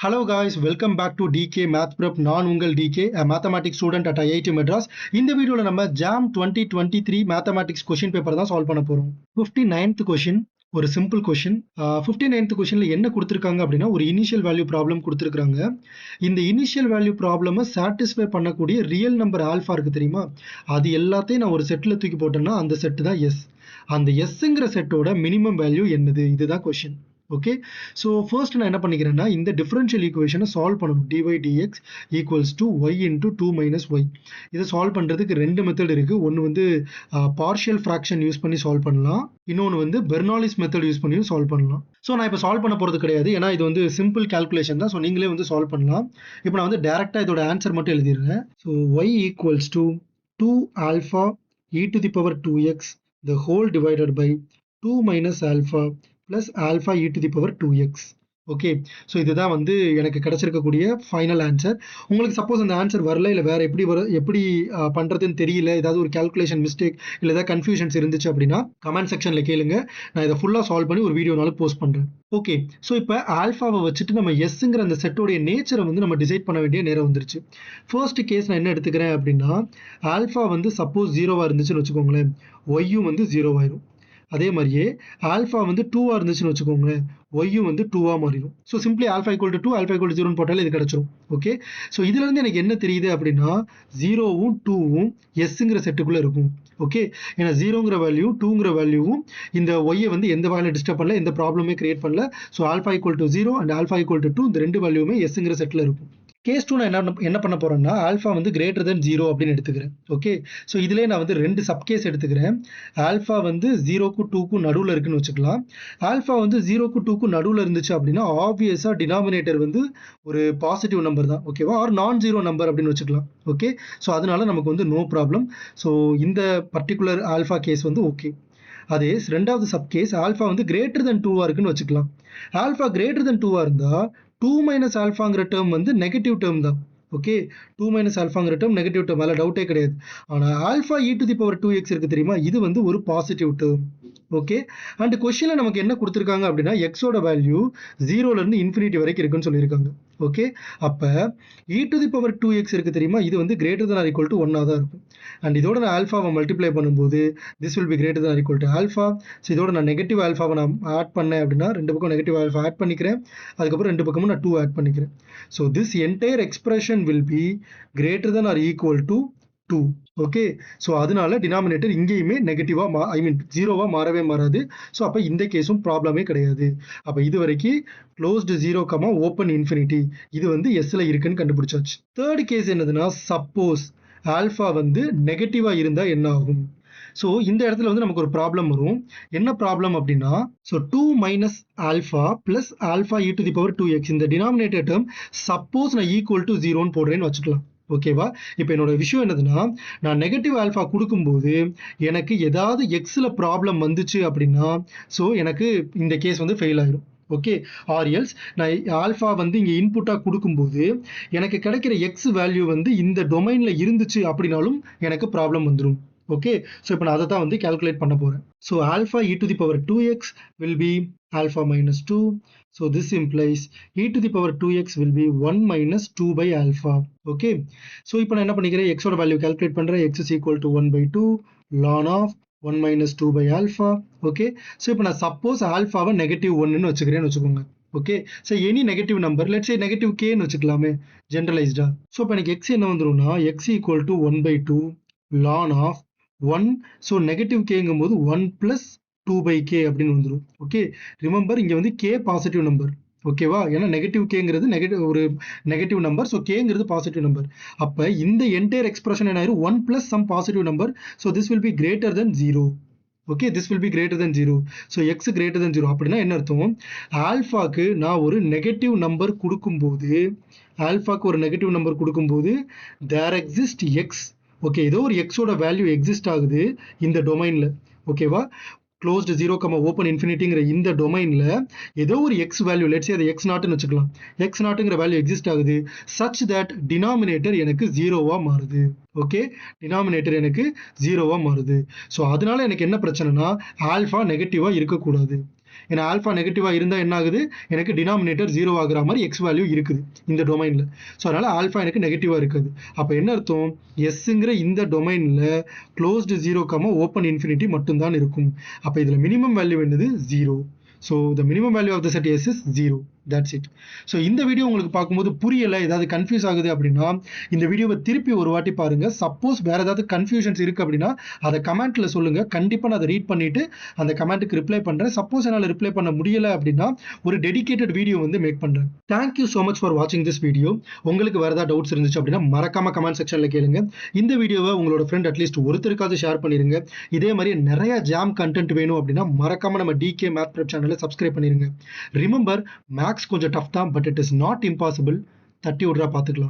Hello guys, welcome back to DK Math Prep. நான் உங்கள் DK, a mathematics student at IIT Madras. இந்த வீடியோல நம்ம JAM 2023 mathematics question paper தான் solve பண்ண போறோம். 59th question ஒரு சிம்பிள் கொஷின். 59th கொஷின்ல என்ன கொடுத்துருக்காங்க அப்படின்னா ஒரு இனிஷியல் வேல்யூ ப்ராப்ளம் கொடுத்துருக்காங்க. இந்த இனிஷியல் வேல்யூ ப்ராப்ளமை சாட்டிஸ்ஃபை பண்ணக்கூடிய ரியல் நம்பர் ஆல்ஃபா இருக்கு தெரியுமா, அது எல்லாத்தையும் நான் ஒரு செட்டில் தூக்கி போட்டேன்னா அந்த செட்டு தான் எஸ். அந்த எஸ்ங்கிற செட்டோட மினிமம் வேல்யூ என்னது, இதுதான் கொஷின். ஓகே, ஸோ ஃபர்ஸ்ட் நான் என்ன பண்ணிக்கிறேன்னா இந்த டிஃபரன்ஷியல் ஈக்குவேஷனை சால்வ் பண்ணணும். dy dx equals to y into 2 minus y. இதை சால்வ் பண்ணுறதுக்கு ரெண்டு மெத்தட் இருக்குது. ஒன்று வந்து பார்ஷியல் ஃப்ராக்ஷன் யூஸ் பண்ணி சால்வ் பண்ணலாம், இன்னொன்று வந்து பெர்னாலிஸ் மெத்தட் யூஸ் பண்ணியும் சால்வ் பண்ணலாம். ஸோ நான் இப்போ சால்வ் பண்ண போகிறது கிடையாது, ஏன்னா இது வந்து சிம்பிள் கால்குலேஷன் தான். ஸோ நீங்களே வந்து சால்வ் பண்ணலாம். இப்போ நான் வந்து டேரெக்டாக இதோட ஆன்சர் மட்டும் எழுதிடுறேன். So y equals to 2 alpha e to the power 2x the whole divided by 2 minus alpha plus alpha e to the power 2x. Okay, so இதுதான் வந்து எனக்கு கிடைச்சிருக்கக்கூடிய ஃபைனல் ஆன்சர். உங்களுக்கு சப்போஸ் அந்த ஆன்சர் வரல, இல்லை வேறு எப்படி பண்ணுறதுன்னு தெரியல, ஏதாவது ஒரு கால்குலேஷன் மிஸ்டேக் இல்லை ஏதாவது கன்ஃபியூஷன்ஸ் இருந்துச்சு அப்படின்னா கமெண்ட் செக்ஷனில் கேளுங்க. நான் இதை ஃபுல்லாக சால்வ் பண்ணி ஒரு வீடியோனாலும் போஸ்ட் பண்ணுறேன். ஓகே, ஸோ இப்போ ஆல்ஃபாவை வச்சுட்டு நம்ம எஸ்ங்கிற அந்த செட்டோடைய நேச்சரை வந்து நம்ம டிசைட் பண்ண வேண்டிய நேரம் வந்துருச்சு. ஃபர்ஸ்ட் கேஸ் நான் என்ன எடுத்துக்கிறேன் அப்படின்னா, ஆல்ஃபா வந்து சப்போஸ் 0வாக இருந்துச்சுன்னு வச்சுக்கோங்களேன், ஒய்யும் வந்து 0வாயிரும். அதே மாதிரியே ஆல்ஃபா வந்து 2வாக இருந்துச்சுன்னு வச்சுக்கோங்களேன், ஒய்யும் வந்து 2வாக மாறிடும். So simply alpha equal to 2 alpha equal to 0ன்னு போட்டாலே இது கிடச்சிரும். ஓகே, ஸோ இதுலேருந்து எனக்கு என்ன தெரியுது அப்படின்னா 0வும் 2வும் எஸ்ங்கிற செட்டுக்குள்ளே இருக்கும். ஓகே, ஏன்னா 0ங்கிற வேல்யூ 2ங்கிற வேல்யூவும் இந்த ஒய்யை வந்து எந்த வகையில் டிஸ்டர்ப் பண்ணல, எந்த ப்ராப்ளமே கிரியேட் பண்ணல. So alpha equal to 0 and alpha equal to 2 இந்த ரெண்டு வேல்யூமே எஸ்ங்கிற செட்டில் இருக்கும். கேஸ் 2 நான் என்ன பண்ண போறேன்னா ஆல்ஃபா வந்து கிரேட்டர் தென் 0 அப்படின்னு எடுத்துக்கிறேன். ஓகே, ஸோ இதிலே நான் வந்து ரெண்டு சப்கேஸ் எடுத்துக்கிறேன். ஆல்ஃபா வந்து 0க்கும் 2க்கும் நடுவில் இருக்குன்னு வச்சுக்கலாம். ஆல்ஃபா வந்து 0க்கும் 2க்கும் நடுவில் இருந்துச்சு அப்படின்னா ஆப்வியஸாக டினாமினேட்டர் வந்து ஒரு பாசிட்டிவ் நம்பர் தான். ஓகேவா, ஆர் நான் ஜீரோ நம்பர் அப்படின்னு வச்சுக்கலாம். ஓகே, ஸோ அதனால நமக்கு வந்து நோ ப்ராப்ளம். ஸோ இந்த பர்டிகுலர் ஆல்ஃபா கேஸ் வந்து ஓகே. அதே ரெண்டாவது சப்கேஸ் ஆல்ஃபா வந்து கிரேட்டர் தென் 2வாக இருக்குன்னு வச்சுக்கலாம். ஆல்ஃபா கிரேட்டர் தென் 2வாக இருந்தால் 2 மைனஸ் ஆல்ஃபாங்கிற டேர்ம் வந்து நெகட்டிவ் டேர்ம் தான். ஓகே, 2 மைனஸ் ஆல்ஃபாங்கிற டேர்ம் நெகட்டிவ் டேர்ம், அதில் டவுட்டே கிடையாது. ஆனால் alpha e to the power 2x இருக்குது தெரியுமா, இது வந்து ஒரு பாசிட்டிவ் டேர்ம். ஓகே, அண்ட் கொஸ்டினில் நமக்கு என்ன கொடுத்துருக்காங்க அப்படின்னா எக்ஸோட வேல்யூ 0லேருந்து இன்ஃபினிட்டி வரைக்கும் இருக்குன்னு சொல்லியிருக்காங்க. ஓகே, அப்போ e to the power 2x இருக்குது தெரியுமா, இது வந்து greater than or equal to 1ஆக தான் இருக்கும். அண்ட் இதோட நான் ஆல்ஃபாவை மல்டிப்ளை பண்ணும்போது this will be greater than or equal to alpha. So இதோட நான் நெகட்டிவ் ஆல்ஃபாவை நான் ஆட் பண்ணேன் அப்படின்னா ரெண்டு பக்கம் நெகட்டிவ் ஆல்ஃபா ஆட் பண்ணிக்கிறேன், அதுக்கப்புறம் ரெண்டு பக்கமும் நான் 2 ஆட் பண்ணிக்கிறேன். So this entire expression will be greater than or equal to 2. Okay, so அதனால டினாமினேட்டர் இங்கேயுமே நெகட்டிவாக ஜீரோவாக மாறவே மாறாது. ஸோ அப்போ இந்த கேஸும் ப்ராப்ளமே கிடையாது. அப்போ இது வரைக்கும் க்ளோஸ்டு 0, ஓப்பன் இன்ஃபினிட்டி இது வந்து எஸ்ல இருக்குன்னு கண்டுபிடிச்சாச்சு. தேர்ட் கேஸ் என்னதுன்னா சப்போஸ் ஆல்ஃபா வந்து நெகட்டிவாக இருந்தால் என்ன ஆகும். ஸோ இந்த இடத்துல வந்து நமக்கு ஒரு ப்ராப்ளம் வரும். என்ன ப்ராப்ளம் அப்படின்னா, so 2 minus alpha plus alpha e to the power 2x இந்த டினாமினேட்டர் டேர்ம் சப்போஸ் நான் ஈக்குவல் டு 0ன்னு போடுறேன்னு வச்சுக்கலாம். ஓகேவா, இப்போ என்னோட விஷயம் என்னதுன்னா நான் நெகட்டிவ் ஆல்ஃபா கொடுக்கும்போது எனக்கு ஏதாவது எக்ஸில் ப்ராப்ளம் வந்துச்சு அப்படின்னா ஸோ எனக்கு இந்த கேஸ் வந்து ஃபெயில் ஆகிடும். ஓகே, ஆர்எல்ஸ் நான் ஆல்ஃபா வந்து இங்கே இன்புட்டாக கொடுக்கும்போது எனக்கு கிடைக்கிற எக்ஸ் வேல்யூ வந்து இந்த டொமைனில் இருந்துச்சு அப்படின்னாலும் எனக்கு ப்ராப்ளம் வந்துடும். ஓகே, ஸோ இப்போ நான் அதை தான் வந்து கால்குலேட் பண்ண போகிறேன். So alpha e to the power 2x will be alpha minus 2. So this implies e to the power 2x will be 1 minus 2 by alpha. Okay, so இப்போ நான் என்ன பண்ணிக்கிறேன், x ஓட வேல்யூ கால்குலேட் பண்ணுறேன். x is equal to 1 by 2 ln of 1 minus 2 by alpha. Okay, so இப்போ நான் suppose ஆல்ஃபாவை negative 1ன்னு வச்சுக்கிறேன்னு வச்சுக்கோங்க. Okay, so any negative number let's say negative கேன்னு வச்சுக்கலாமே ஜென்ரலைஸ்டா. ஸோ இப்போ எனக்கு x என்ன வந்துடும்னா x equal to 1 by 2 ln of 1. So negative கேங்கும்போது 1 plus 2 by k அப்படின்னு வந்துடும். ஓகே, ரிமெம்பர் இங்கே வந்து k பாசிட்டிவ் நம்பர். ஓகேவா, ஏன்னா நெகட்டிவ் கேங்கிறது ஒரு நெகட்டிவ் நம்பர், ஸோ கேங்கிறது பாசிட்டிவ் நம்பர். அப்போ இந்த என்டையர் எக்ஸ்பிரஷன் என்ன ஆயிரும் 1 plus some positive number. So this will be greater than 0. Okay, this will be greater than 0. So x greater than 0 அப்படின்னா என்ன அர்த்தம், ஆல்ஃபாக்கு நான் ஒரு நெகட்டிவ் நம்பர் கொடுக்கும்போது தேர் எக்ஸிஸ்ட் எக்ஸ். ஓகே, ஏதோ ஒரு எக்ஸோட வேல்யூ எக்ஸிஸ்ட் ஆகுது இந்த டொமைனில். ஓகேவா, க்ளோஸ்டு 0, ஓப்பன் இன்ஃபினிட்டிங்கிற இந்த டொமைனில் ஏதோ ஒரு எக்ஸ் வேல்யூ லெட்ஸ் அதை எக்ஸ் நாட்டுன்னு வச்சுக்கலாம். எக்ஸ் நாட்டுங்கிற வேல்யூ எக்ஸிஸ்ட் ஆகுது சச் தட் டினாமினேட்டர் எனக்கு 0வாக மாறுது. ஓகே, டினாமினேட்டர் எனக்கு 0வாக மாறுது. ஸோ அதனால எனக்கு என்ன பிரச்சனைனா ஆல்ஃபா நெகட்டிவாக இருக்கக்கூடாது. ஏன்னா ஆல்ஃபா நெகட்டிவாக இருந்தால் என்ன ஆகுது, எனக்கு டினாமினேட்டர் 0 ஆகுற மாதிரி எக்ஸ் வேல்யூ இருக்குது இந்த டொமைனில். ஸோ அதனால் ஆல்ஃபா எனக்கு நெகட்டிவாக இருக்குது. அப்போ என்ன அர்த்தம், எஸ்ஸுங்கிற இந்த டொமைனில் க்ளோஸ்டு 0, ஓப்பன் இன்ஃபினிட்டி மட்டும்தான் இருக்கும். அப்போ இதில் மினிமம் வேல்யூ என்னது, 0. So the minimum value of the set S is 0. That's it. So இந்த வீடியோ உங்களுக்கு பார்க்கும்போது புரியலை, ஏதாவது கன்ஃபியூஸ் ஆகுது அப்படின்னா இந்த வீடியோவை திருப்பி ஒரு வாட்டி பாருங்கள். சப்போஸ் வேறு ஏதாவது கன்ஃபியூஷன்ஸ் இருக்குது அப்படின்னா அதை கமெண்ட்டில் சொல்லுங்கள். கண்டிப்பாக நான் அதை ரீட் பண்ணிவிட்டு அந்த கமெண்ட்டுக்கு ரிப்ளை பண்ணுறேன். சப்போஸ் என்னால் ரிப்ளை பண்ண முடியலை அப்படின்னா ஒரு டெடிகேட்டட் வீடியோ வந்து மேக் பண்ணுறேன். தேங்க்யூ ஸோ மச் ஃபார் வாட்சிங் திஸ் வீடியோ. உங்களுக்கு வேறு ஏதாவது டவுட்ஸ் இருந்துச்சு அப்படின்னா மறக்காமல் கமெண்ட் செக்ஷனில் கேளுங்க. இந்த வீடியோவை உங்களோட ஃப்ரெண்ட் அட்லீஸ்ட் ஒருத்தருக்காவது ஷேர் பண்ணிடுங்க. இதே மாதிரி நிறைய ஜாம் கண்டென்ட் வேணும் அப்படின்னா மறக்காமல் நம்ம டிகே மேத் ப்ரெப் சேனலை சப்ஸ்கிரைப் பண்ணிடுங்க. ரிமெம்பர், மேக்ஸ் கொஞ்சம் டஃப் தான், but it is not impossible. தட்டி விட்றா பார்த்துக்கலாம்.